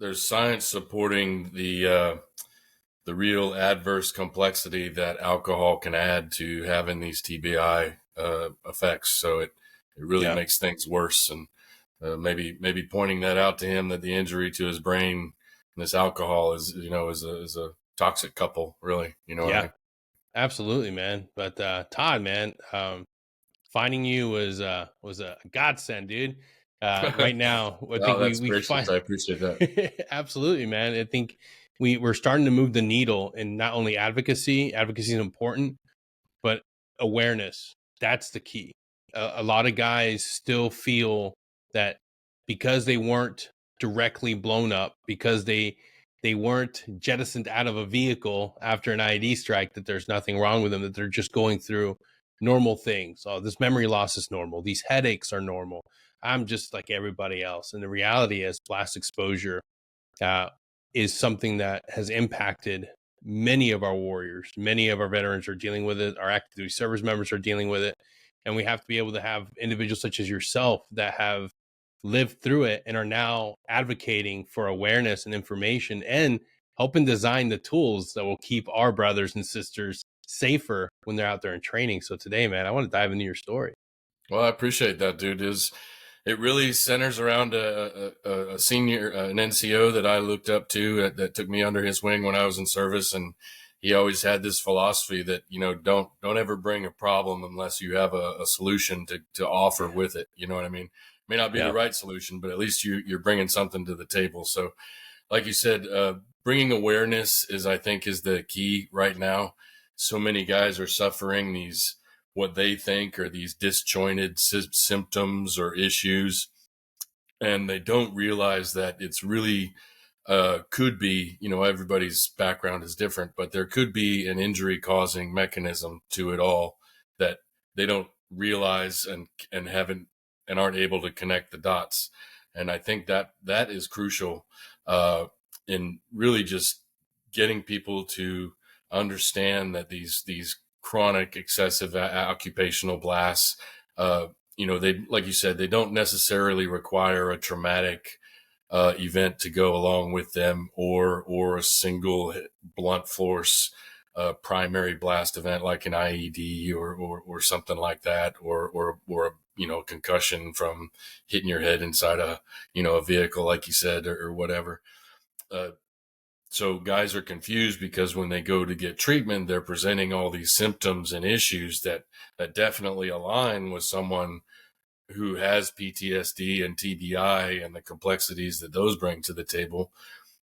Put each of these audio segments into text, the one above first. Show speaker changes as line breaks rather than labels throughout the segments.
there's science supporting the real adverse complexity that alcohol can add to having these TBI effects. So it really
Yeah.
makes things worse. And maybe pointing that out to him, that the injury to his brain and this alcohol is a toxic couple, really. You know what I
Yeah,
mean?
absolutely, man. But Todd, man, finding you was a godsend, dude. Right now, I think
Wow,
we
that's
we
gracious.
find
I appreciate that.
absolutely, man. I think we're starting to move the needle in not only advocacy. Advocacy is important, but awareness. That's the key. A lot of guys still feel that because they weren't directly blown up, because they weren't jettisoned out of a vehicle after an IED strike, that there's nothing wrong with them, that they're just going through normal things. Oh, this memory loss is normal. These headaches are normal. I'm just like everybody else. And the reality is blast exposure uh, is something that has impacted many of our warriors. Many of our veterans are dealing with it. Our active duty service members are dealing with it. And we have to be able to have individuals such as yourself that have lived through it and are now advocating for awareness and information and helping design the tools that will keep our brothers and sisters safer when they're out there in training. So today, man, I want to dive into your story.
Well, I appreciate that, dude. It really centers around a senior, an NCO that I looked up to, that took me under his wing when I was in service, and he always had this philosophy that don't ever bring a problem unless you have a solution to offer with it. You know what I mean? May not be the
Yeah.
right solution, but at least you're bringing something to the table. So, like you said, bringing awareness I think is the key right now. So many guys are suffering these, what they think are these disjointed symptoms or issues, and they don't realize that it's really could be, everybody's background is different, but there could be an injury causing mechanism to it all that they don't realize and haven't and aren't able to connect the dots. And I think that is crucial in really just getting people to understand that these chronic excessive occupational blasts, they, like you said, they don't necessarily require a traumatic event to go along with them, or a single blunt force primary blast event like an IED or something like that, or concussion from hitting your head inside a vehicle, like you said, or whatever. Uh, so guys are confused because when they go to get treatment, they're presenting all these symptoms and issues that definitely align with someone who has PTSD and TBI and the complexities that those bring to the table,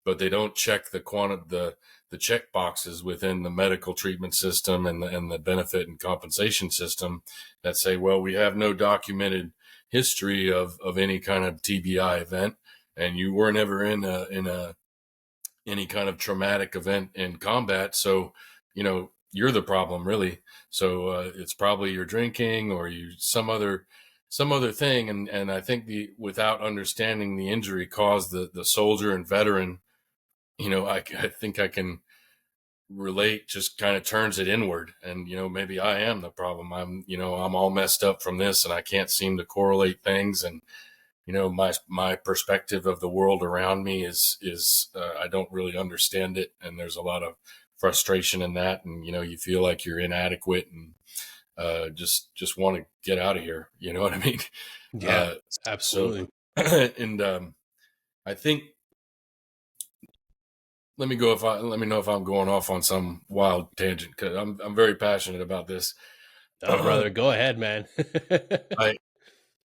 but they don't check the check boxes within the medical treatment system and the benefit and compensation system that say, well, we have no documented history of any kind of TBI event, and you were never in any kind of traumatic event in combat, so you're the problem, really. So it's probably your drinking or some other thing. And I think without understanding the injury caused the soldier and veteran, I think I can relate, just kind of turns it inward. And maybe I am the problem. I'm all messed up from this, and I can't seem to correlate things. And my perspective of the world around me is I don't really understand it, and there's a lot of frustration in that. And you feel like you're inadequate, and just want to get out of here. You know what I mean?
Yeah,
So
absolutely.
and I think, let me know if I'm going off on some wild tangent, because I'm very passionate about this.
Oh, brother, go ahead, man.
I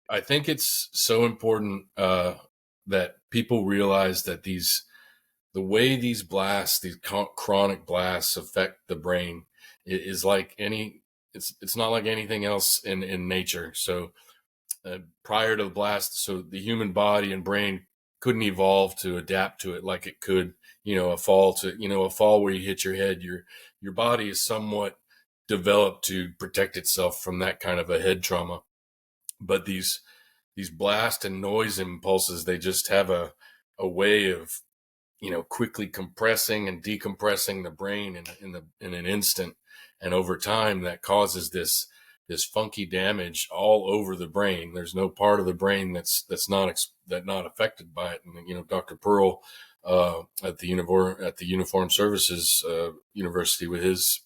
I think it's so important that people realize that the way these blasts, these chronic blasts, affect the brain is like it's not like anything else in nature. So prior to the blast, so the human body and brain couldn't evolve to adapt to it like it could, a fall where you hit your head. Your body is somewhat developed to protect itself from that kind of a head trauma. But these blast and noise impulses, they just have a way of quickly compressing and decompressing the brain in an instant, and over time that causes this funky damage all over the brain. There's no part of the brain that's not affected by it. And Dr. Pearl at the Uniform Services University with his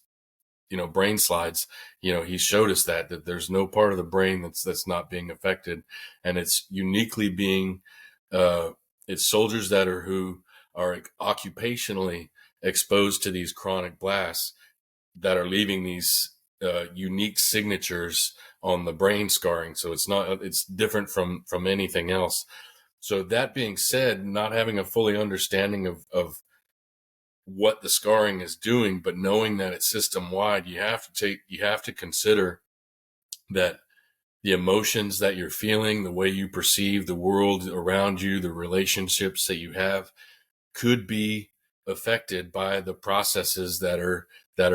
brain slides. He showed us that there's no part of the brain that's not being affected, and it's uniquely being it's soldiers who are occupationally exposed to these chronic blasts that are leaving these unique signatures on the brain scarring. So it's different from anything else. So that being said, not having a fully understanding of what the scarring is doing, but knowing that it's system wide, you have to consider that the emotions that you're feeling, the way you perceive the world around you, the relationships that you have could be affected by the processes that are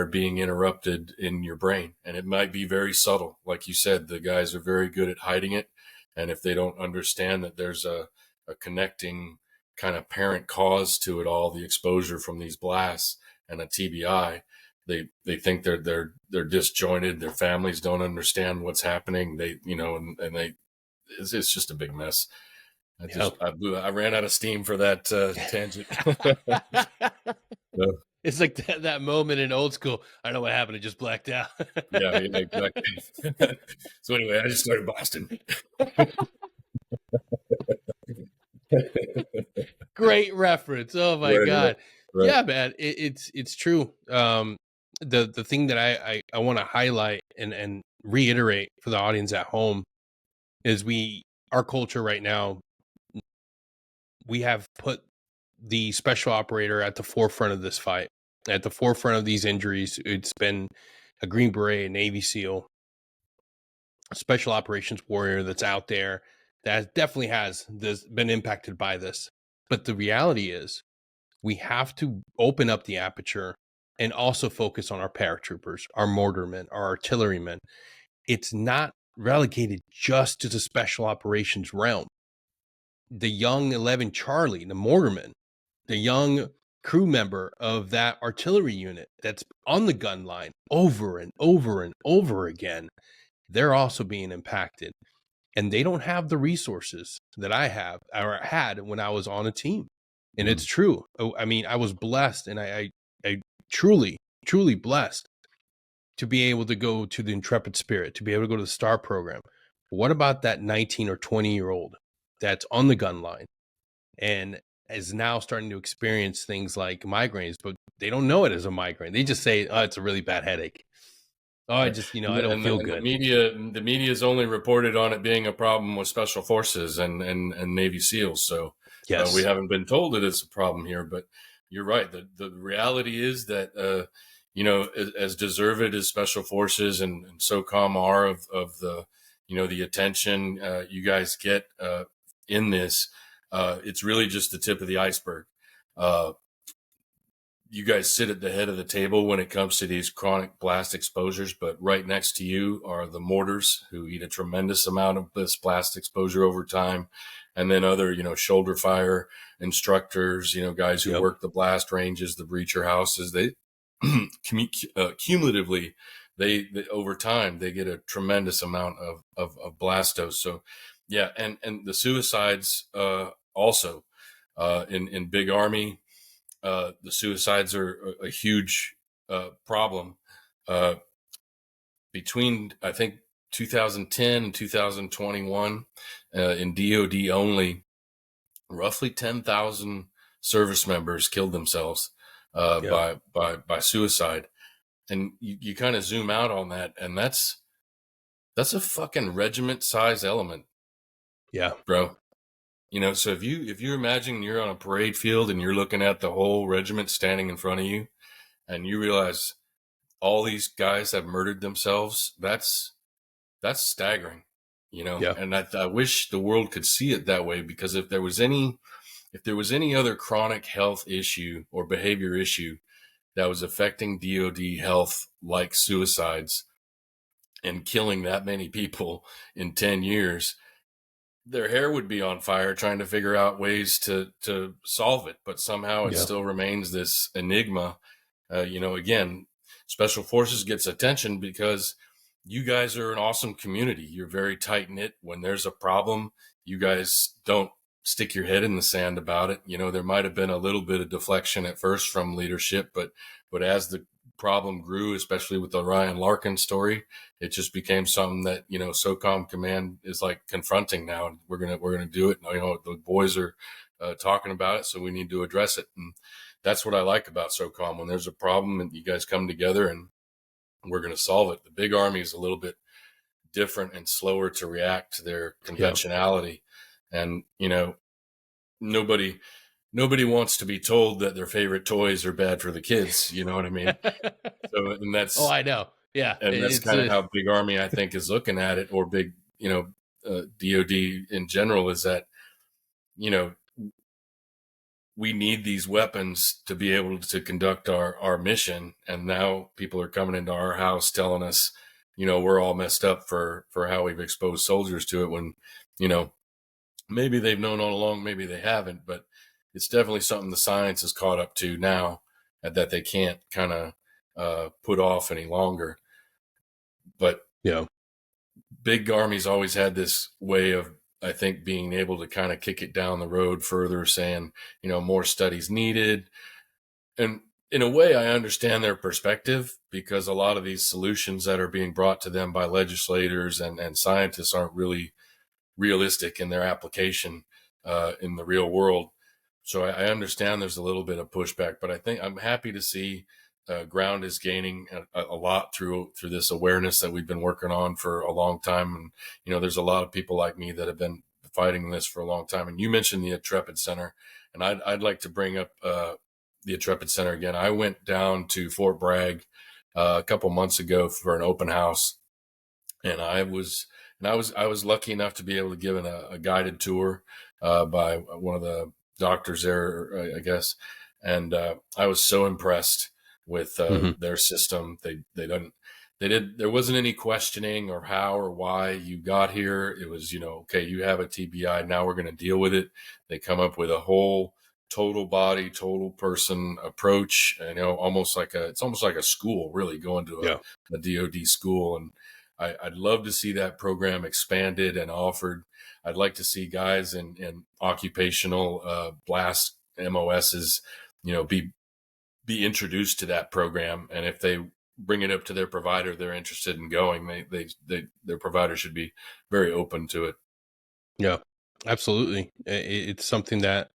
being interrupted in your brain. And it might be very subtle. Like you said, the guys are very good at hiding it. And if they don't understand that there's a connecting kind of parent cause to it all, the exposure from these blasts and a TBI, they think they're disjointed. Their families don't understand what's happening. It's just a big mess. I ran out of steam for that tangent. So,
it's like that moment in Old School. I don't know what happened. I just blacked out.
yeah, exactly. So anyway, I just started blasting.
Great reference. Oh my God.
Right.
Yeah, man. It's true. The thing that I want to highlight and reiterate for the audience at home is our culture right now, we have put the special operator at the forefront of this fight, at the forefront of these injuries. It's been a Green Beret, a Navy SEAL, a special operations warrior that's out there that definitely has been impacted by this. But the reality is we have to open up the aperture and also focus on our paratroopers, our mortarmen, our artillerymen. It's not relegated just to the special operations realm. The young 11 Charlie, the mortarman, the young crew member of that artillery unit that's on the gun line over and over and over again, they're also being impacted. And they don't have the resources that I have or had when I was on a team. And it's true. I mean, I was blessed, and I truly, truly blessed to be able to go to the Intrepid Spirit, to be able to go to the STAR program. What about that 19 or 20-year-old that's on the gun line and is now starting to experience things like migraines, but they don't know it as a migraine. They just say, oh, it's a really bad headache. Oh, I just, I don't feel good.
The media is only reported on it being a problem with special forces and Navy SEALs. So
yes,
we haven't been told that it's a problem here, but you're right. The reality is that, as deserved as special forces and SOCOM are of the, the attention you guys get in this, it's really just the tip of the iceberg. You guys sit at the head of the table when it comes to these chronic blast exposures, but right next to you are the mortars who eat a tremendous amount of this blast exposure over time. And then other, shoulder fire instructors, guys who work the blast ranges, the breacher houses, they cumulatively, they over time, they get a tremendous amount of blast dose. So yeah. And the suicides, also, in Big Army, the suicides are a huge problem. Between, I think, 2010 and 2021, in DOD only, roughly 10,000 service members killed themselves by suicide. And you kind of zoom out on that, and that's a fucking regiment size element.
Yeah,
bro. So if you imagine you're on a parade field and you're looking at the whole regiment standing in front of you, and you realize all these guys have murdered themselves, that's staggering,
Yeah.
And I wish the world could see it that way, because if there was any other chronic health issue or behavior issue that was affecting DOD health, like suicides and killing that many people in 10 years, their hair would be on fire trying to figure out ways to solve it. But somehow it still remains this enigma. Again, Special Forces gets attention because you guys are an awesome community. You're very tight knit. When there's a problem, you guys don't stick your head in the sand about it. There might have been a little bit of deflection at first from leadership, but as the problem grew, especially with the Ryan Larkin story, it just became something that, SOCOM command is like confronting now. And we're going to do it. The boys are talking about it, so we need to address it. And that's what I like about SOCOM. When there's a problem and you guys come together and we're going to solve it. The big army is a little bit different and slower to react to their conventionality. And, nobody wants to be told that their favorite toys are bad for the kids. You know what I mean? So, and that's,
oh, I know. Yeah.
And that's kind of how Big Army, I think, is looking at it, or big, DOD in general, is that, we need these weapons to be able to conduct our mission. And now people are coming into our house telling us, we're all messed up for how we've exposed soldiers to it, when, maybe they've known all along, maybe they haven't, but it's definitely something the science is caught up to now, that they can't kind of put off any longer. But Big Army's always had this way of, I think, being able to kind of kick it down the road further, saying, more studies needed. And in a way, I understand their perspective, because a lot of these solutions that are being brought to them by legislators and scientists aren't really realistic in their application in the real world. So I understand there's a little bit of pushback, but I think I'm happy to see ground is gaining a lot through this awareness that we've been working on for a long time. And, there's a lot of people like me that have been fighting this for a long time. And you mentioned the Intrepid Center, and I'd like to bring up the Intrepid Center again. I went down to Fort Bragg a couple months ago for an open house, and I was lucky enough to be able to give a guided tour by one of the doctors there, I guess. And I was so impressed with their system. There wasn't any questioning or how or why you got here. It was, okay, you have a TBI. Now we're going to deal with it. They come up with a whole total body, total person approach, and, it's almost like a school, really, going to a DOD school. And I'd love to see that program expanded and offered. I'd like to see guys in occupational blast MOSs, be introduced to that program. And if they bring it up to their provider, they're interested in going, their provider should be very open to it.
Yeah, absolutely. It's something that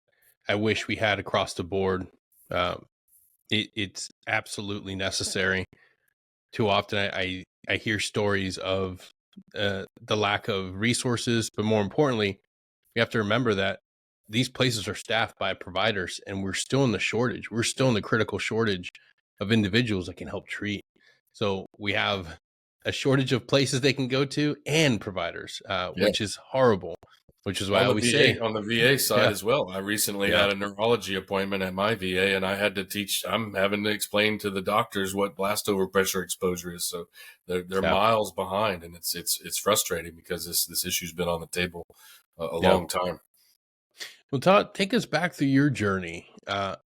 I wish we had across the board. It's absolutely necessary. Too often I hear stories of the lack of resources, but more importantly, we have to remember that these places are staffed by providers, and we're still in the shortage. We're still in the critical shortage of individuals that can help treat. So we have a shortage of places they can go to and providers, which is horrible. Which is why I always say
on the VA side as well. I recently had a neurology appointment at my VA, and I had to I'm having to explain to the doctors what blast overpressure exposure is. So they're miles behind, and it's frustrating, because this issue's been on the table a long time.
Well, Todd, take us back through your journey.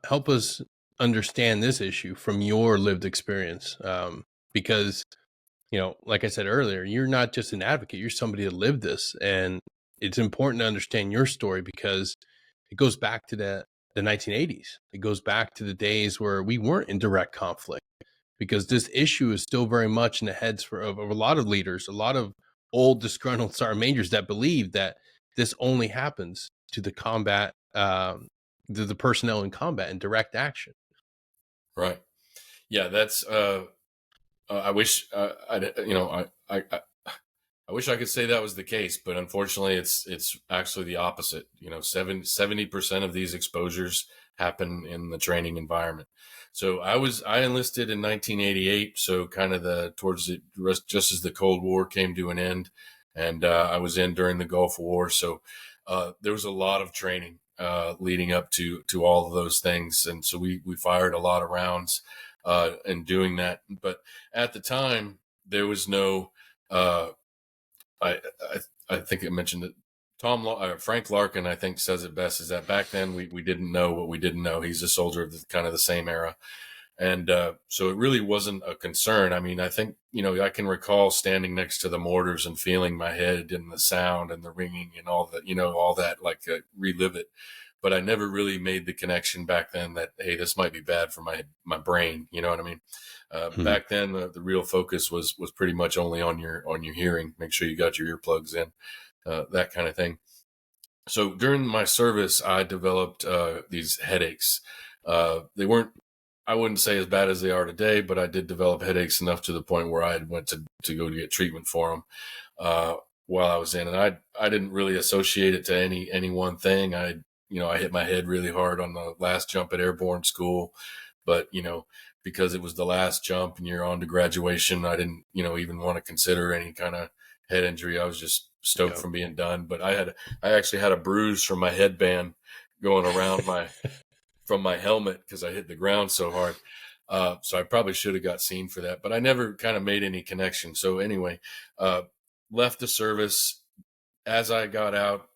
Help us understand this issue from your lived experience, because, like I said earlier, you're not just an advocate, you're somebody that lived this. And it's important to understand your story, because it goes back to the 1980s. It goes back to the days where we weren't in direct conflict, because this issue is still very much in the heads of a lot of leaders, a lot of old disgruntled sergeant majors that believe that this only happens to the combat, the personnel in combat and direct action.
Right. Yeah, that's. I wish I wish I could say that was the case, but unfortunately, it's actually the opposite. 70% of these exposures happen in the training environment. So I enlisted in 1988, so kind of just as the Cold War came to an end, and I was in during the Gulf War. So there was a lot of training leading up to all of those things, and so we fired a lot of rounds in doing that. But at the time, there was no. I think I mentioned it. Frank Larkin, I think, says it best, is that back then we didn't know what we didn't know. He's a soldier of kind of the same era. And so it really wasn't a concern. I mean, I think, I can recall standing next to the mortars and feeling my head and the sound and the ringing and all that, all that, like relive it. But I never really made the connection back then that, hey, this might be bad for my brain. You know what I mean?
Hmm.
Back then, the real focus was pretty much only on your hearing. Make sure you got your earplugs in, that kind of thing. So during my service, I developed these headaches. They weren't, I wouldn't say as bad as they are today, but I did develop headaches enough to the point where I went to go to get treatment for them while I was in. And I didn't really associate it to any one thing. I hit my head really hard on the last jump at airborne school, but because it was the last jump and you're on to graduation, I didn't even want to consider any kind of head injury. I was just stoked
Yeah.
from being done. But I actually had a bruise from my headband going around from my helmet because I hit the ground so hard. So I probably should have got seen for that, but I never kind of made any connection. So anyway, left the service. As I got out,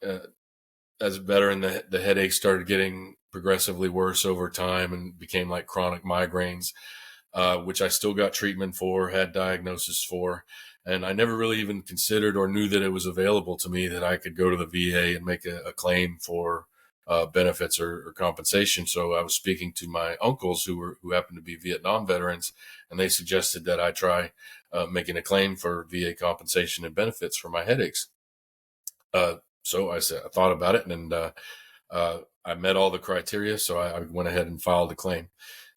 as a veteran, the headaches started getting progressively worse over time and became like chronic migraines, which I still got treatment for, had diagnosis for. And I never really even considered or knew that it was available to me that I could go to the VA and make a claim for benefits or compensation. So I was speaking to my uncles who happened to be Vietnam veterans, and they suggested that I try making a claim for VA compensation and benefits for my headaches. So I thought about it, and I met all the criteria, so I went ahead and filed a claim.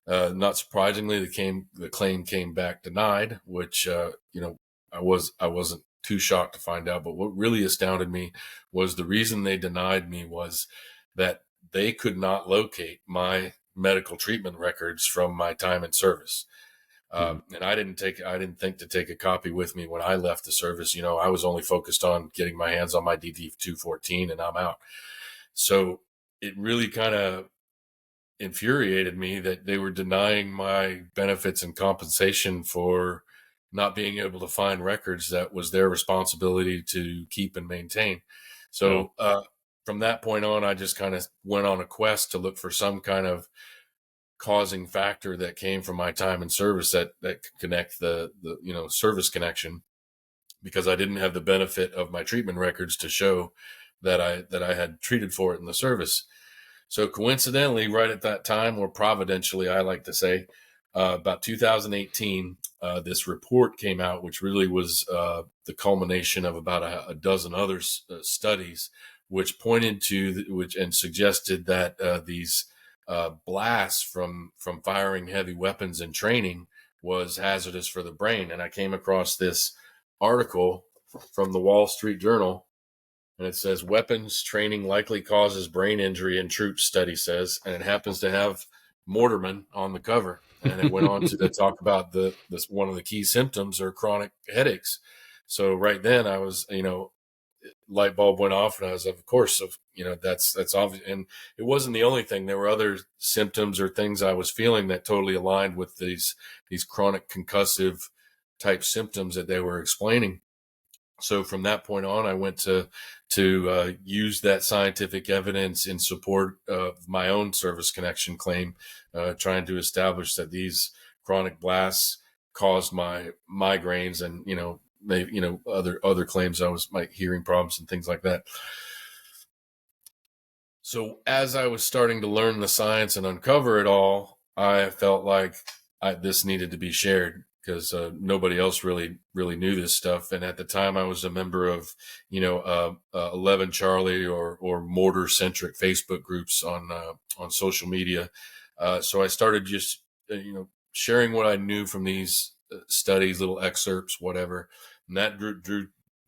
Not surprisingly, the claim came back denied, which I wasn't too shocked to find out. But what really astounded me was the reason they denied me was that they could not locate my medical treatment records from my time in service.
Hmm.
And I didn't think to take a copy with me when I left the service. I was only focused on getting my hands on my DD 214 and I'm out. So it really kind of infuriated me that they were denying my benefits and compensation for not being able to find records that was their responsibility to keep and maintain.
Wow.
So from that point on, I just kind of went on a quest to look for some kind of causing factor that came from my time in service that could connect the service connection, because I didn't have the benefit of my treatment records to show that I had treated for it in the service. So coincidentally, right at that time, or providentially, I like to say, about 2018, this report came out, which really was the culmination of about a dozen other studies, which pointed to which and suggested that these blasts from firing heavy weapons in training was hazardous for the brain. And I came across this article from the Wall Street Journal, and it says weapons training likely causes brain injury in troops, study says, and it happens to have Mortarman on the cover. And it went on to talk about this one of the key symptoms are chronic headaches. So right then I was, light bulb went off, and I was, of course, that's obvious. And it wasn't the only thing. There were other symptoms or things I was feeling that totally aligned with these chronic concussive type symptoms that they were explaining. So from that point on, I went to use that scientific evidence in support of my own service connection claim, trying to establish that these chronic blasts caused my migraines, and other claims I was my hearing problems and things like that. So as I was starting to learn the science and uncover it all, I felt like this needed to be shared, because nobody else really knew this stuff. And at the time, I was a member of 11 Charlie or mortar centric Facebook groups on social media. So I started just sharing what I knew from these studies, little excerpts, whatever, and that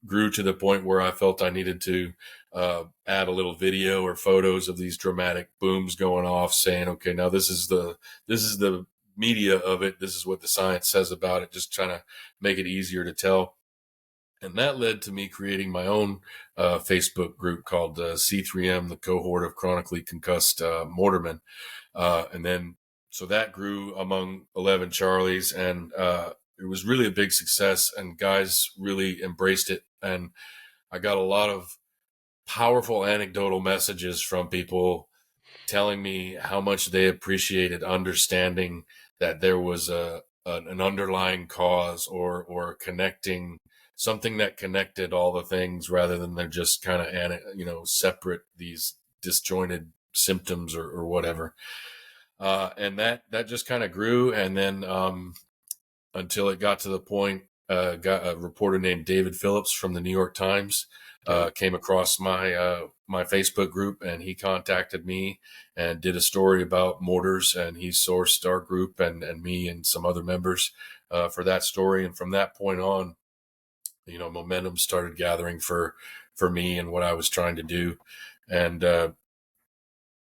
grew to the point where I felt I needed to add a little video or photos of these dramatic booms going off, saying, okay, now this is the media of it. This is what the science says about it, just trying to make it easier to tell. And that led to me creating my own Facebook group called C3M, the cohort of chronically concussed mortarmen. And then, so that grew among 11 Charlies, and it was really a big success, and guys really embraced it. And I got a lot of powerful anecdotal messages from people telling me how much they appreciated understanding that there was an underlying cause or connecting something that connected all the things rather than they're just kind of, separate, these disjointed symptoms or whatever. And that just kind of grew. And then, until it got to the point, got a reporter named David Phillips from the New York Times, came across my Facebook group, and he contacted me and did a story about mortars, and he sourced our group and me and some other members for that story. And from that point on, momentum started gathering for me and what I was trying to do. And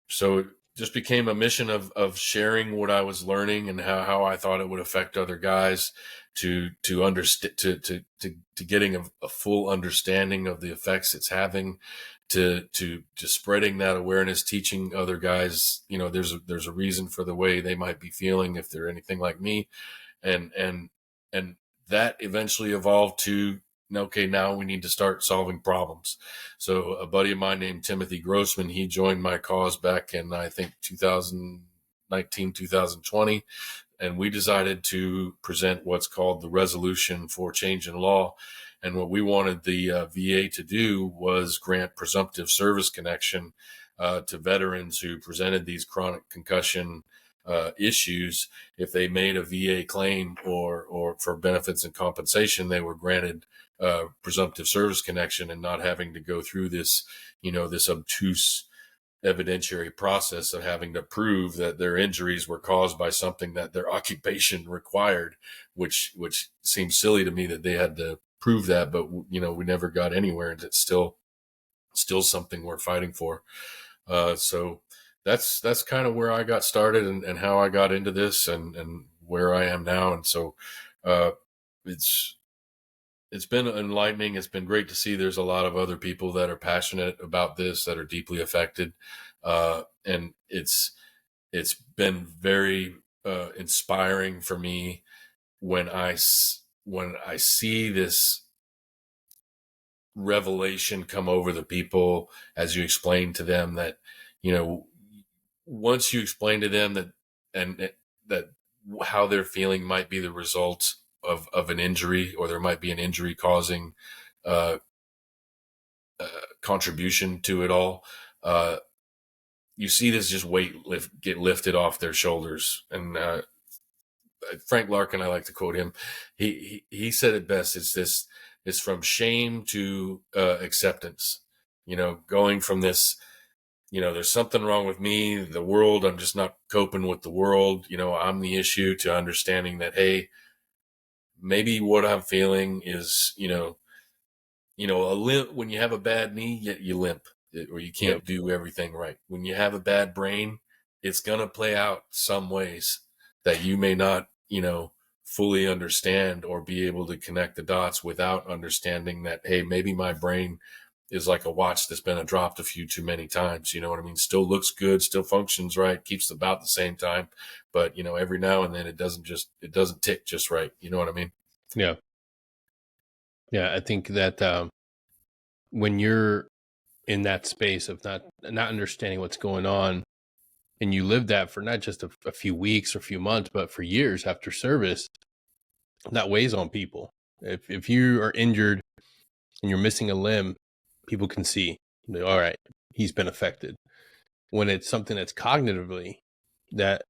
so it just became a mission of sharing what I was learning and how I thought it would affect other guys, to understand, to getting a full understanding of the effects it's having, to spreading that awareness, teaching other guys, there's a reason for the way they might be feeling if they're anything like me. And that eventually evolved to, okay, now we need to start solving problems. So a buddy of mine named Timothy Grossman, he joined my cause back in, I think, 2019, 2020. And we decided to present what's called the Resolution for Change in Law. And what we wanted the VA to do was grant presumptive service connection to veterans who presented these chronic concussion issues. If they made a VA claim or for benefits and compensation, they were granted presumptive service connection, and not having to go through this, this obtuse evidentiary process of having to prove that their injuries were caused by something that their occupation required, which seems silly to me that they had to prove that, but we never got anywhere, and it's still something we're fighting for. So that's kind of where I got started and how I got into this and where I am now. And so it's been enlightening. It's been great to see there's a lot of other people that are passionate about this, that are deeply affected. And it's been very inspiring for me when I see this revelation come over the people as you explain to them that, once you explain to them that how they're feeling might be the result of an injury, or there might be an injury causing contribution to it all, you see this just get lifted off their shoulders. And Frank Larkin, I like to quote him. He said it best. It's from shame to acceptance. Going from this, there's something wrong with me, the world, I'm just not coping with the world, I'm the issue, to understanding that, hey, maybe what I'm feeling is, a limp. When you have a bad knee, you limp, or you can't do everything right. When you have a bad brain, it's going to play out some ways that you may not, fully understand or be able to connect the dots without understanding that, hey, maybe my brain is like a watch that's been dropped a few too many times. You know what I mean? Still looks good, still functions right, keeps about the same time, but every now and then it doesn't tick just right. You know what I mean?
Yeah. Yeah. I think that when you're in that space of not understanding what's going on, and you live that for not just a few weeks or a few months, but for years after service, that weighs on people. If you are injured and you're missing a limb, people can see, all right, he's been affected. When it's something that's cognitively that's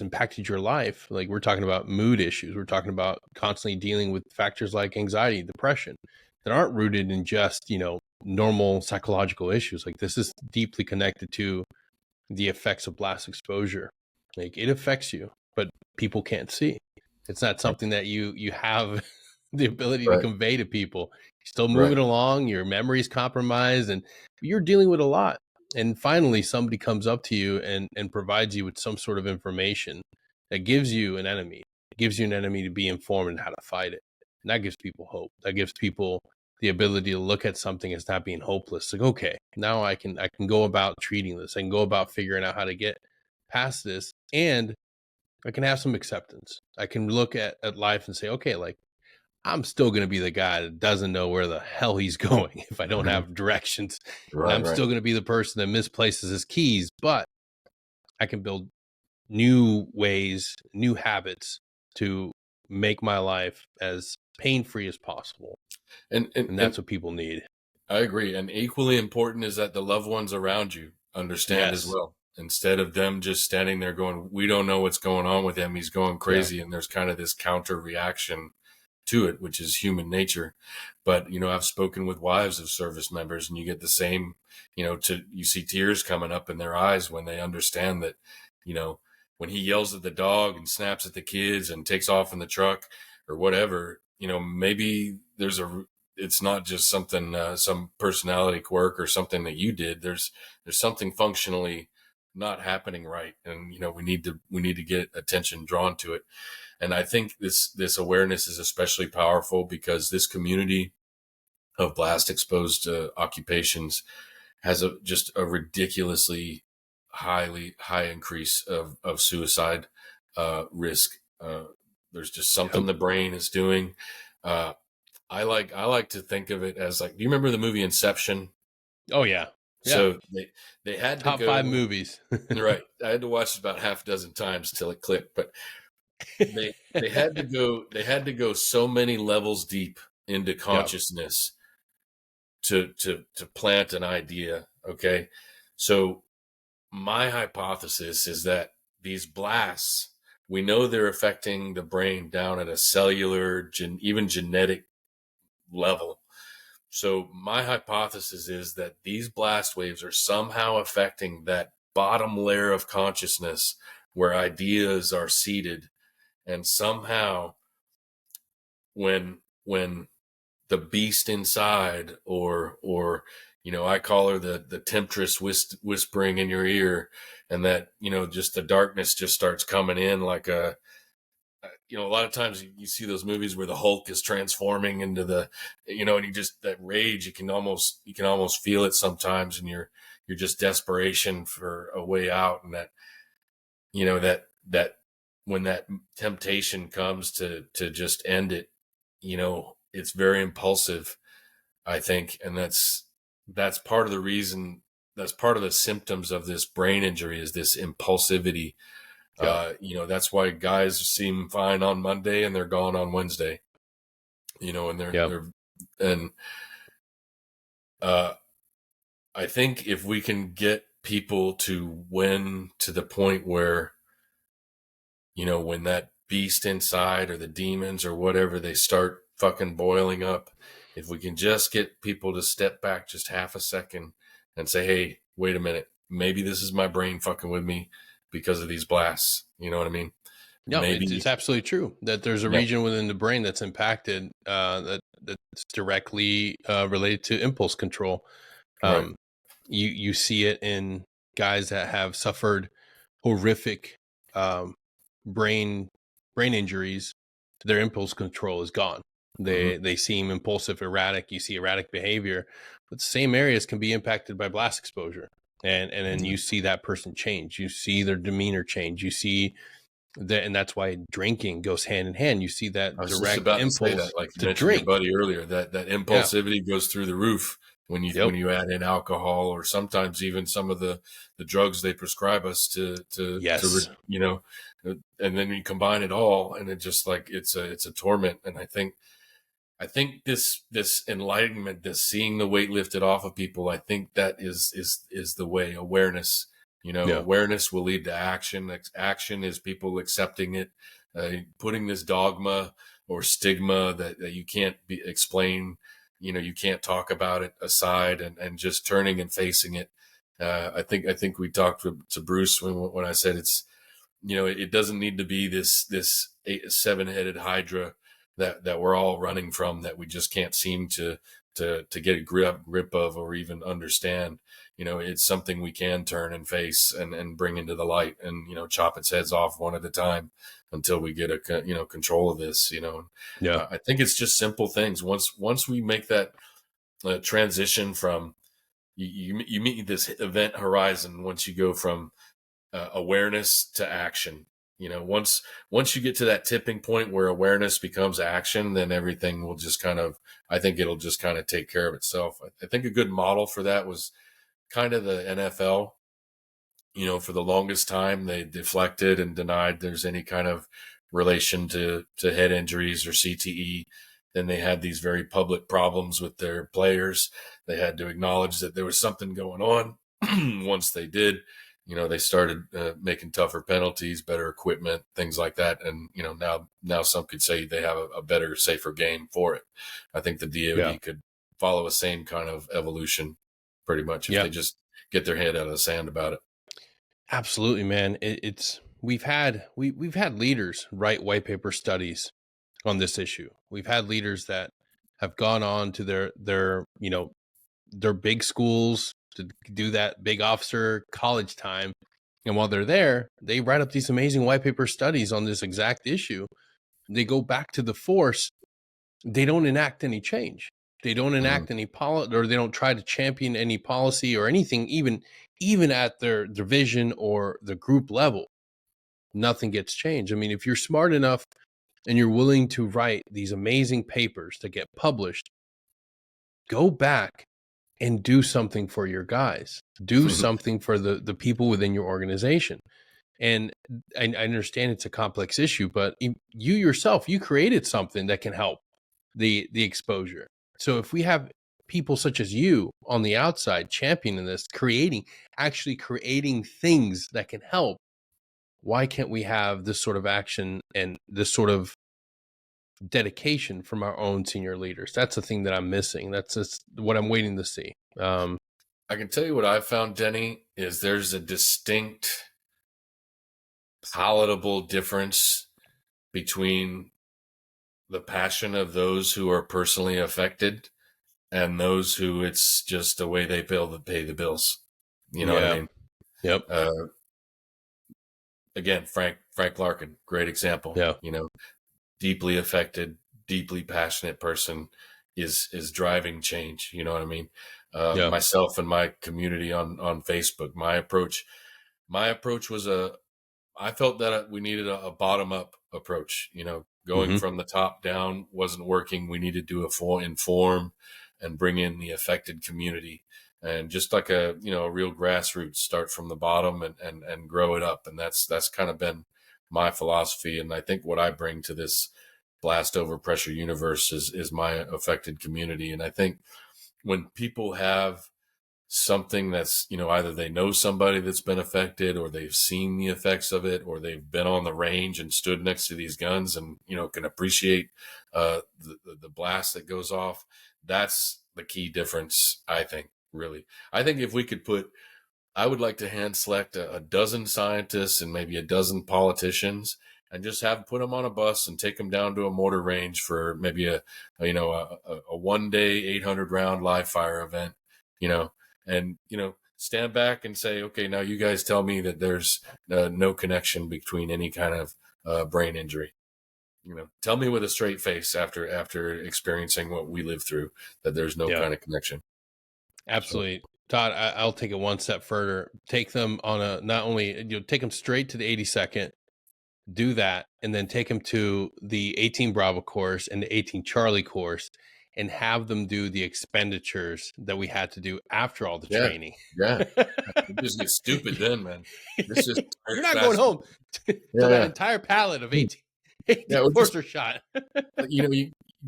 impacted your life, like we're talking about mood issues, we're talking about constantly dealing with factors like anxiety, depression, that aren't rooted in just, normal psychological issues. Like, this is deeply connected to the effects of blast exposure. Like, it affects you, but people can't see. It's not something that you have the ability to convey to people. You're still moving along, your memory's compromised, and you're dealing with a lot. And finally, somebody comes up to you and provides you with some sort of information that gives you an enemy. It gives you an enemy to be informed in how to fight it. And that gives people hope. That gives people the ability to look at something as not being hopeless. Like, okay, now I can go about treating this. I can go about figuring out how to get past this, and I can have some acceptance. I can look at life and say, okay, like, I'm still going to be the guy that doesn't know where the hell he's going if I don't have directions. And I'm still going to be the person that misplaces his keys, but I can build new ways, new habits to make my life as pain-free as possible.
And, and,
And
and
that's what people need.
I agree. And equally important is that the loved ones around you understand as
Yes.
well. Instead of them just standing there going, we don't know what's going on with him. He's going
Yeah.
crazy. And there's kind of this counter reaction to it, which is human nature. But, I've spoken with wives of service members, and you get the same, you see tears coming up in their eyes when they understand that, when he yells at the dog and snaps at the kids and takes off in the truck or whatever, maybe it's not just something, some personality quirk or something that you did. There's something functionally not happening right. And, we need to get attention drawn to it. And I think this awareness is especially powerful because this community of blast exposed occupations has just a ridiculously high increase of suicide risk. There's just something
Yep.
the brain is doing. I like to think of it as like, do you remember the movie Inception?
Oh yeah. Yeah.
So they had to
Top 5
go
movies.
right. I had to watch it about half a dozen times till it clicked, but they had to go so many levels deep into
Yeah.
consciousness to plant an idea. Okay, so my hypothesis is that these blasts, we know they're affecting the brain down at a cellular, even genetic level. So my hypothesis is that these blast waves are somehow affecting that bottom layer of consciousness where ideas are seated, and somehow when the beast inside, or I call her the temptress whispering in your ear, and that just the darkness just starts coming in like a lot of times you see those movies where the Hulk is transforming into and you just, that rage, you can almost feel it sometimes, and you're just desperation for a way out, and that when that temptation comes to just end it, it's very impulsive, I think. And that's part of the reason, that's part of the symptoms of this brain injury, is this impulsivity.
Yeah.
That's why guys seem fine on Monday and they're gone on Wednesday, and
Yeah.
and uh I think if we can get people to win to the point where, when that beast inside, or the demons or whatever, they start fucking boiling up, if we can just get people to step back just half a second and say, hey, wait a minute, maybe this is my brain fucking with me because of these blasts. You know what I mean?
No, it's
Maybe.
absolutely true that there's a
Yeah.
region within the brain that's impacted, that's directly related to impulse control.
Right.
Um, you see it in guys that have suffered horrific um, brain brain injuries. Their impulse control is gone.
Hmm.
They seem impulsive, erratic. You see erratic behavior, but the same areas can be impacted by blast exposure, and then you see that person change. You see their demeanor change. You see that, and that's why drinking goes hand in hand. You see
I
that
was just
direct
about to say
impulse
that, like you
to
mentioned your
drink.
buddy earlier, that
Yeah.
impulsivity goes through the roof when you when
Yep.
you add in alcohol, or sometimes even some of the drugs they prescribe us
Yes.
and then you combine it all, and it just, like, it's a torment. And I think this enlightenment, this seeing the weight lifted off of people, I think that is the way. Awareness,
Yeah.
awareness will lead to action. Action is people accepting it, putting this dogma or stigma that you can't explain, you can't talk about it aside, and just turning and facing it. I think we talked to Bruce when I said it doesn't need to be this seven-headed hydra that we're all running from, that we just can't seem to get a grip of, or even understand. It's something we can turn and face, and bring into the light, and chop its heads off one at a time until we get control of this.
Yeah.
I think it's just simple things. Once we make that transition from, you meet this event horizon, once you go from awareness to action. Once you get to that tipping point where awareness becomes action, then everything will just I think it'll just kind of take care of itself. I think a good model for that was kind of the NFL. For the longest time, they deflected and denied there's any kind of relation to head injuries or CTE. Then they had these very public problems with their players. They had to acknowledge that there was something going on. Once they did, they started making tougher penalties, better equipment, things like that. And, now some could say they have a better, safer game for it. I think the
Yeah.
DOD could follow a same kind of evolution pretty much if
Yeah.
they just get their head out of the sand about it.
Absolutely, man. It's we've had leaders write white paper studies on this issue. We've had leaders that have gone on to their big schools to do that big officer college time. And while they're there, they write up these amazing white paper studies on this exact issue. They go back to the force. They don't enact any change. They don't
Mm.
enact any policy, or they don't try to champion any policy or anything, even at their division or the group level. Nothing gets changed. I mean, if you're smart enough and you're willing to write these amazing papers that get published, go back and do something for your guys. Do something for the people within your organization. And I understand it's a complex issue, but you yourself, you created something that can help the exposure. So if we have people such as you on the outside championing this, actually creating things that can help, why can't we have this sort of action and this sort of dedication from our own senior leaders? That's the thing that I'm missing. That's just what I'm waiting to see.
I can tell you what I've found, Denny, is there's a distinct, palatable difference between the passion of those who are personally affected and those who it's just the way they pay the bills. You know what I mean?
Yep.
Again, Frank Larkin, great example.
Yeah.
Deeply affected, deeply passionate person is driving change. You know what I mean?
Yeah.
Myself and my community on Facebook, my approach was I felt that we needed a bottom up approach. Going from the top down wasn't working. We needed to inform and bring in the affected community, and just like a real grassroots, start from the bottom and grow it up. And that's kind of been my philosophy. And I think what I bring to this blast over pressure universe is my affected community. And I think when people have something that's, either they know somebody that's been affected, or they've seen the effects of it, or they've been on the range and stood next to these guns and, can appreciate the blast that goes off. That's the key difference, I think, really. I think if we could I would like to hand select a dozen scientists and maybe a dozen politicians and just put them on a bus and take them down to a mortar range for maybe a 1 day, 800 round live fire event, and, stand back and say, okay, now you guys tell me that there's no connection between any kind of brain injury. Tell me with a straight face after experiencing what we lived through that there's no kind of connection.
Absolutely. So, Todd, I'll take it one step further. Take them on not only, take them straight to the 82nd, do that, and then take them to the 18 Bravo course and the 18 Charlie course, and have them do the expenditures that we had to do after all the training.
Yeah. It just gets stupid then, man. This is
You're not going home till that entire pallet of 18 course are shot.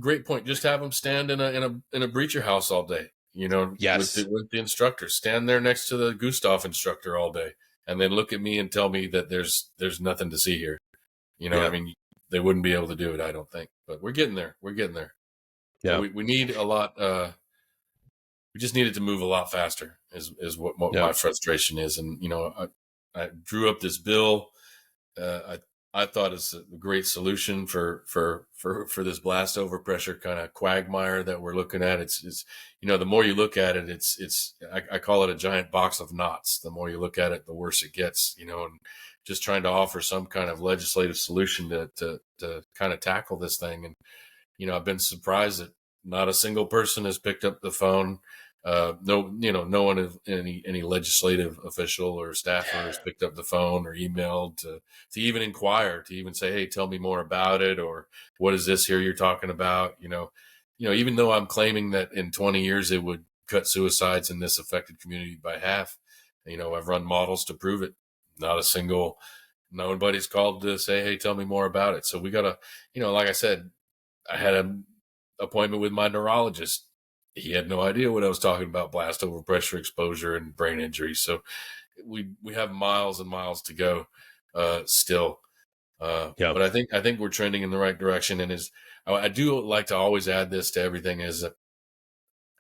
Great point. Just have them stand in a breacher house all day.
Yes.
with the instructor, stand there next to the Gustav instructor all day, and then look at me and tell me that there's nothing to see here. I mean, they wouldn't be able to do it, I don't think, but we're getting there. Yeah. We need a lot. We just needed to move a lot faster is what my frustration is. And, I drew up this bill. I thought it's a great solution for this blast over pressure kind of quagmire that we're looking at. It's the more you look at it, I call it a giant box of knots. The more you look at it, the worse it gets, and just trying to offer some kind of legislative solution to kind of tackle this thing. And, I've been surprised that not a single person has picked up the phone. No one, any legislative official or staffer has picked up the phone or emailed to even inquire, to even say, hey, tell me more about it, or what is this here you're talking about? Even though I'm claiming that in 20 years it would cut suicides in this affected community by half, I've run models to prove it. Nobody's called to say, hey, tell me more about it. So we got to, like I said, I had an appointment with my neurologist. He had no idea what I was talking about, blast overpressure exposure and brain injury. So we have miles and miles to go still. But I think we're trending in the right direction. And I do like to always add this to everything, is that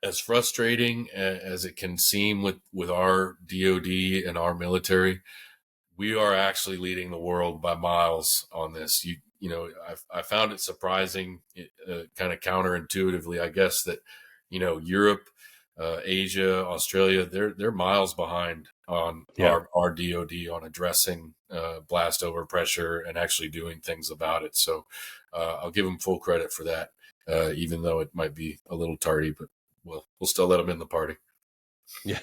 as frustrating as it can seem with our DoD and our military, we are actually leading the world by miles on this. I found it surprising, kind of counterintuitively, I guess, that Europe, Asia, Australia, they're miles behind on our DoD on addressing blast overpressure and actually doing things about it. So I'll give them full credit for that, even though it might be a little tardy, but we'll still let them in the party.
Yeah.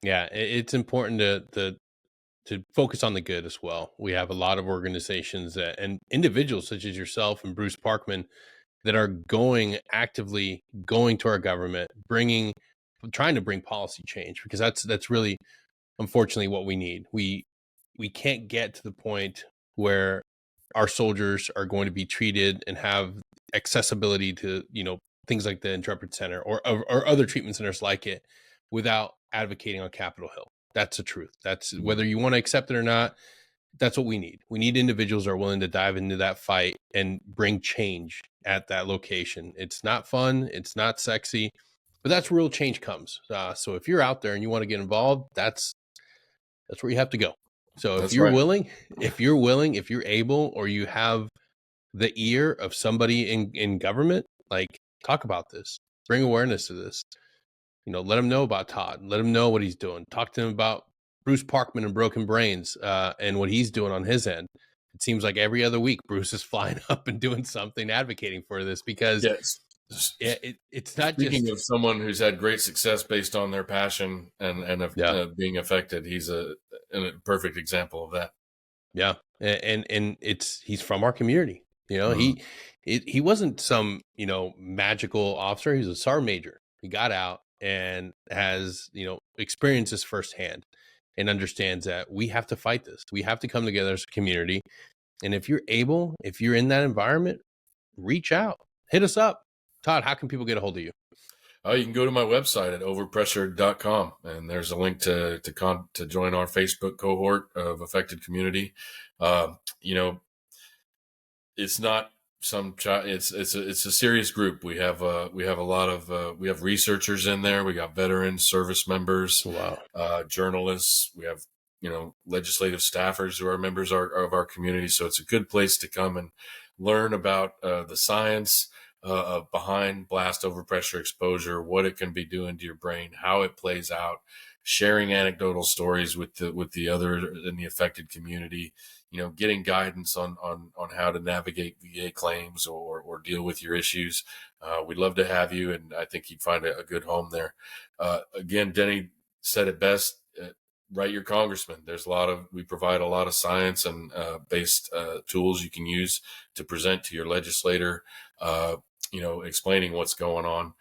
Yeah. It's important to focus on the good as well. We have a lot of organizations and individuals such as yourself and Bruce Parkman that are actively going to our government, trying to bring policy change, because that's really, unfortunately, what we need. We can't get to the point where our soldiers are going to be treated and have accessibility to, things like the Intrepid Center or other treatment centers like it without advocating on Capitol Hill. That's the truth. That's whether you want to accept it or not. That's what we need. We need individuals that are willing to dive into that fight and bring change at that location. It's not fun. It's not sexy, but that's where real change comes. So if you're out there and you want to get involved, that's where you have to go. So if you're willing, if you're able, or you have the ear of somebody in government, like, talk about this, bring awareness to this. Let him know about Todd. Let him know what he's doing. Talk to him about Bruce Parkman and Broken Brains and what he's doing on his end. It seems like every other week, Bruce is flying up and doing something, advocating for this, because it's not
Speaking of someone who's had great success based on their passion and being affected, he's a perfect example of that.
Yeah, and he's from our community. He wasn't some magical officer. He's a sergeant major. He got out and has experienced this firsthand and understands that we have to fight this. We have to come together as a community. And if you're in that environment, reach out, hit us up. Todd, how can people get a hold of you?
You can go to my website at overpressured.com, and there's a link to join our Facebook cohort of affected community. It's not it's a serious group. We have a lot of we have researchers in there. We got veterans, service members, journalists. We have legislative staffers who are members of our community. So it's a good place to come and learn about the science behind blast overpressure exposure, what it can be doing to your brain, how it plays out, sharing anecdotal stories with the other in the affected community, getting guidance on how to navigate VA claims or deal with your issues. We'd love to have you, and I think you'd find a good home there. Again, Denny said it best. Write your congressman. We provide a lot of science and based tools you can use to present to your legislator, explaining what's going on.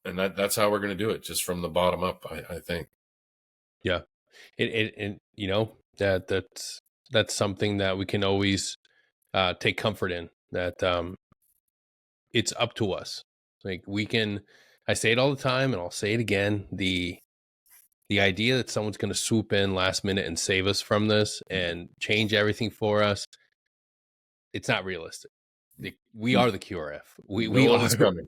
And that's how we're going to do it, just from the bottom up, I think.
Yeah. That's something that we can always take comfort in, that it's up to us. Like, I say it all the time and I'll say it again. The idea that someone's going to swoop in last minute and save us from this and change everything for us, it's not realistic. We are the QRF. We are coming.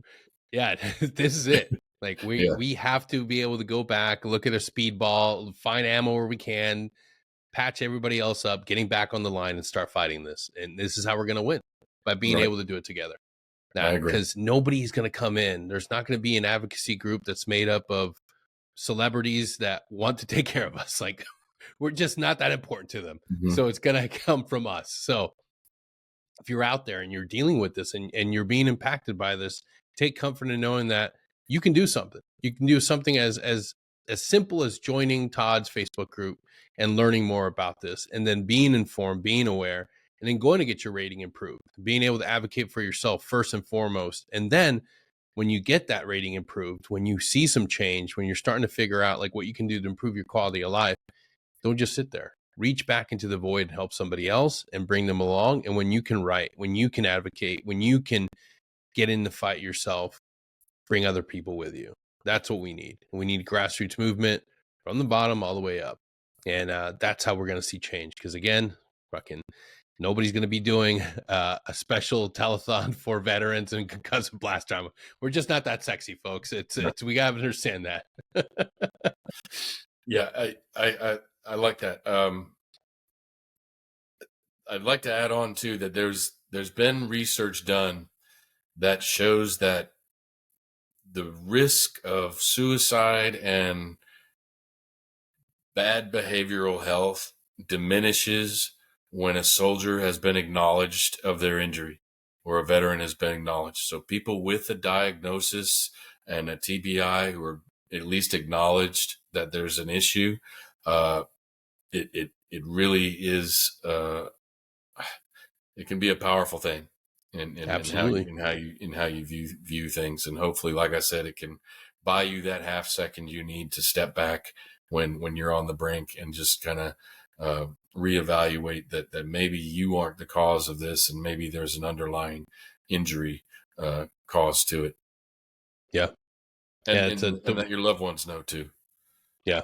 Yeah, this is it. Like, we have to be able to go back, look at a speedball, find ammo where we can, patch everybody else up, getting back on the line and start fighting this. And this is how we're going to win, by being able to do it together. Now, because nobody's going to come in. There's not going to be an advocacy group that's made up of celebrities that want to take care of us. Like, we're just not that important to them. Mm-hmm. So it's going to come from us. So if you're out there and you're dealing with this and you're being impacted by this, take comfort in knowing that you can do something. You can do something as simple as joining Todd's Facebook group and learning more about this, and then being informed, being aware, and then going to get your rating improved, being able to advocate for yourself first and foremost, and then when you get that rating improved, when you see some change, when you're starting to figure out like what you can do to improve your quality of life, don't just sit there. Reach back into the void and help somebody else and bring them along. And when you can write, when you can advocate, when you can get in the fight yourself, bring other people with you. That's what we need. We need grassroots movement from the bottom all the way up. And that's how we're going to see change. Because again, fucking nobody's going to be doing a special telethon for veterans and concussive blast trauma. We're just not that sexy, folks. It's we got to understand that.
Yeah, I like that. I'd like to add on too that there's been research done that shows that the risk of suicide and bad behavioral health diminishes when a soldier has been acknowledged of their injury or a veteran has been acknowledged. So people with a diagnosis and a TBI who are at least acknowledged that there's an issue, it really is it can be a powerful thing in how you view things. And hopefully, like I said, it can buy you that half second you need to step back when you're on the brink and just kind of reevaluate that maybe you aren't the cause of this and maybe there's an underlying injury cause to it.
Yeah.
And that your loved ones know too.
Yeah.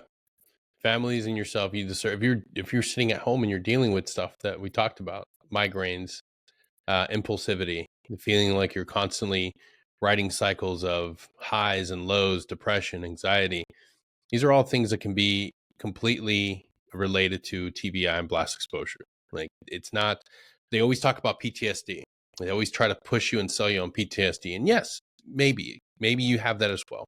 Families and yourself, you deserve, if you're sitting at home and you're dealing with stuff that we talked about, migraines, impulsivity, the feeling like you're constantly riding cycles of highs and lows, depression, anxiety. These are all things that can be completely related to TBI and blast exposure. Like it's not, they always talk about PTSD. They always try to push you and sell you on PTSD. And yes, maybe you have that as well.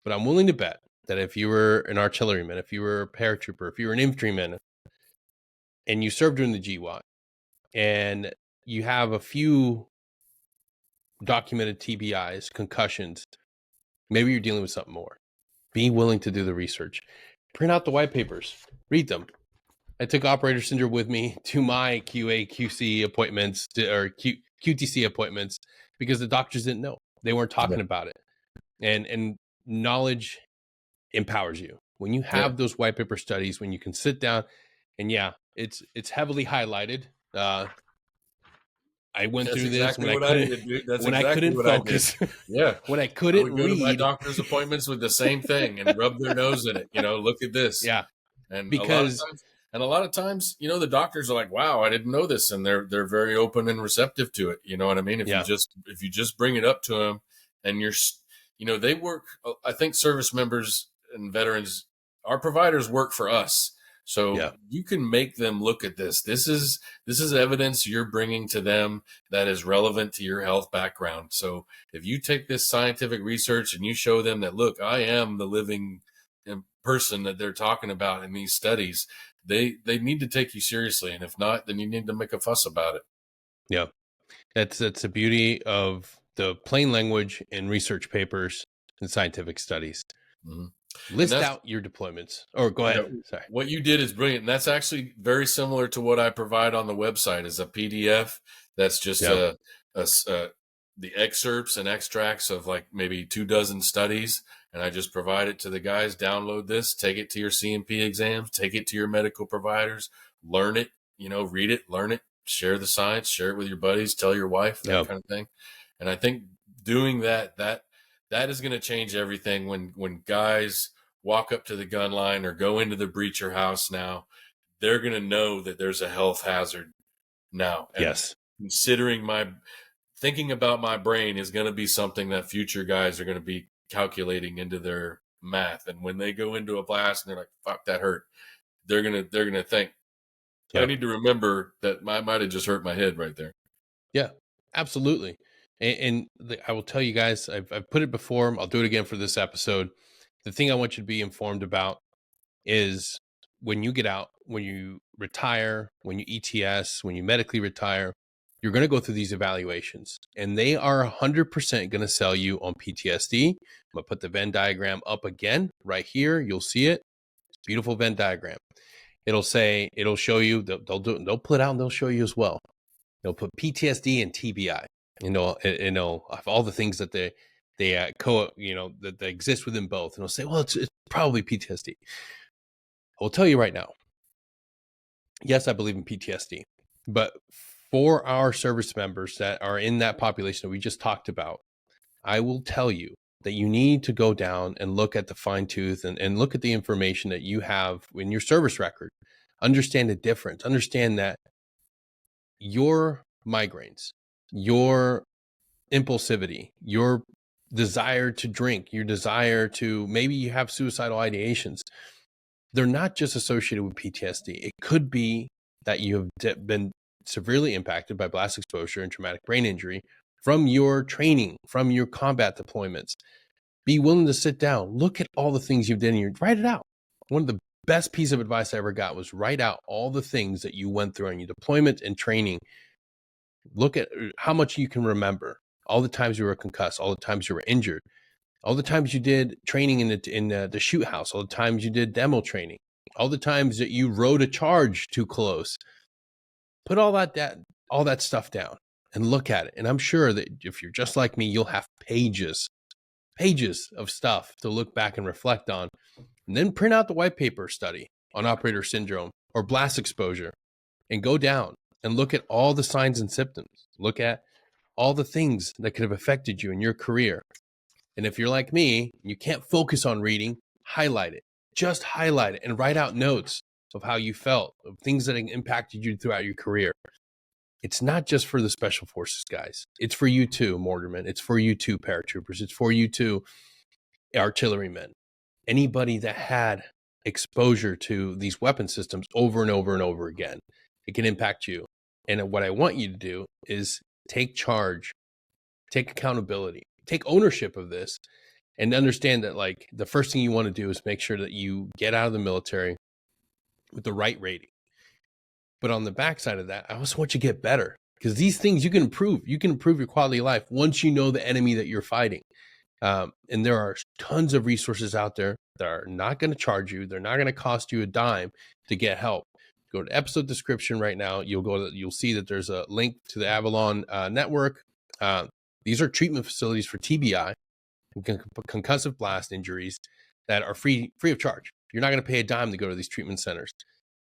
But I'm willing to bet that if you were an artilleryman, if you were a paratrooper, if you were an infantryman, and you served during the GWAT, and you have a few documented TBIs, concussions, maybe you're dealing with something more. Be willing to do the research. Print out the white papers. Read them. I took operator syndrome with me to my QA, QC appointments or QTC appointments because the doctors didn't know. They weren't talking about it. And knowledge empowers you. When you have those white paper studies, when you can sit down and it's heavily highlighted. I went through this when I couldn't focus.
Yeah.
When I couldn't
read. To my
read.
doctor's appointments with the same thing and rub their nose in it. Look at this.
Yeah.
And
because
a lot of times, the doctors are like, wow, I didn't know this. And they're very open and receptive to it. You know what I mean? If you just bring it up to them and they work, I think service members and veterans, our providers work for us. So you can make them look at this. This is evidence you're bringing to them that is relevant to your health background. So if you take this scientific research and you show them that, look, I am the living person that they're talking about in these studies, they need to take you seriously. And if not, then you need to make a fuss about it.
Yeah. That's the beauty of the plain language in research papers and scientific studies. Mm-hmm. List out your deployments. Or go ahead. Sorry.
What you did is brilliant. And that's actually very similar to what I provide on the website as a PDF. That's just the excerpts and extracts of like maybe 24 studies. And I just provide it to the guys. Download this, take it to your CMP exams, take it to your medical providers, learn it, read it, learn it, share the science, share it with your buddies, tell your wife, that kind of thing. And I think doing that is going to change everything when guys walk up to the gun line or go into the breacher house now. They're going to know that there's a health hazard now. And thinking about my brain is going to be something that future guys are going to be calculating into their math. And when they go into a blast and they're like, fuck, that hurt, they're going to think, I need to remember that I might have just hurt my head right there.
Yeah, absolutely. And I will tell you guys, I've put it before. I'll do it again for this episode. The thing I want you to be informed about is when you get out, when you retire, when you ETS, when you medically retire, you're going to go through these evaluations. And they are 100% going to sell you on PTSD. I'm going to put the Venn diagram up again right here. You'll see it. It's a beautiful Venn diagram. It'll show you, they'll put out and they'll show you as well. They'll put PTSD and TBI. Of all the things that they that they exist within both, and they'll say, well, it's probably PTSD. I will tell you right now, yes, I believe in PTSD, but for our service members that are in that population that we just talked about, I will tell you that you need to go down and look at the fine tooth and look at the information that you have in your service record. Understand the difference. Understand that your migraines, your impulsivity, your desire to drink, your desire to, maybe you have suicidal ideations, they're not just associated with PTSD. It could be that you have been severely impacted by blast exposure and traumatic brain injury from your training, from your combat deployments. Be willing to sit down, look at all the things you've done, and write it out. One of the best pieces of advice I ever got was write out all the things that you went through on your deployment and training. Look at how much you can remember, all the times you were concussed, all the times you were injured, all the times you did training in the shoot house, all the times you did demo training, all the times that you rode a charge too close. Put all that stuff down and look at it. And I'm sure that if you're just like me, you'll have pages of stuff to look back and reflect on, and then print out the white paper study on operator syndrome or blast exposure and go down and look at all the signs and symptoms. Look at all the things that could have affected you in your career. And if you're like me, you can't focus on reading, highlight it. Just highlight it and write out notes of how you felt, of things that impacted you throughout your career. It's not just for the special forces guys. It's for you too, mortarmen. It's for you too, paratroopers. It's for you too, artillerymen. Anybody that had exposure to these weapon systems over and over and over again, it can impact you. And what I want you to do is take charge, take accountability, take ownership of this, and understand that, like, the first thing you want to do is make sure that you get out of the military with the right rating. But on the backside of that, I also want you to get better, because these things you can improve. You can improve your quality of life once you know the enemy that you're fighting. And there are tons of resources out there that are not going to charge you. They're not going to cost you a dime to get help. Go to episode description right now. You'll see that there's a link to the Avalon network. These are treatment facilities for TBI, concussive blast injuries, that are free of charge. You're not going to pay a dime to go to these treatment centers.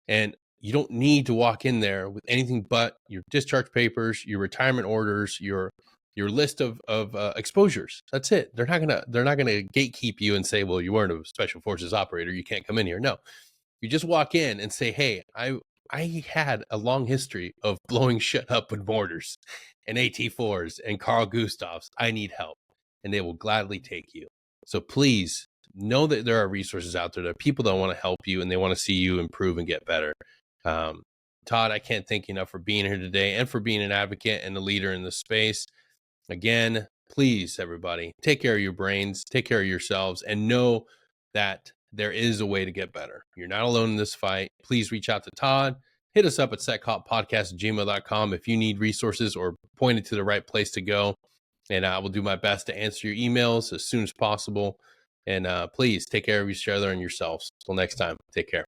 And you don't need to walk in there with anything but your discharge papers, your retirement orders, your list of exposures. That's it. They're not gonna gatekeep you and say, well, you weren't a special forces operator, you can't come in here. No, you just walk in and say, hey, I had a long history of blowing shit up with mortars and AT4s and Carl Gustavs. I need help, and they will gladly take you. So please know that there are resources out there. There are people that want to help you and they want to see you improve and get better. Todd, I can't thank you enough for being here today and for being an advocate and a leader in this space. Again, please, everybody, take care of your brains, take care of yourselves, and know that there is a way to get better. You're not alone in this fight. Please reach out to Todd. Hit us up at sechaltpodcast@gmail.com if you need resources or pointed to the right place to go. And I will do my best to answer your emails as soon as possible. And please take care of each other and yourselves. Till next time, take care.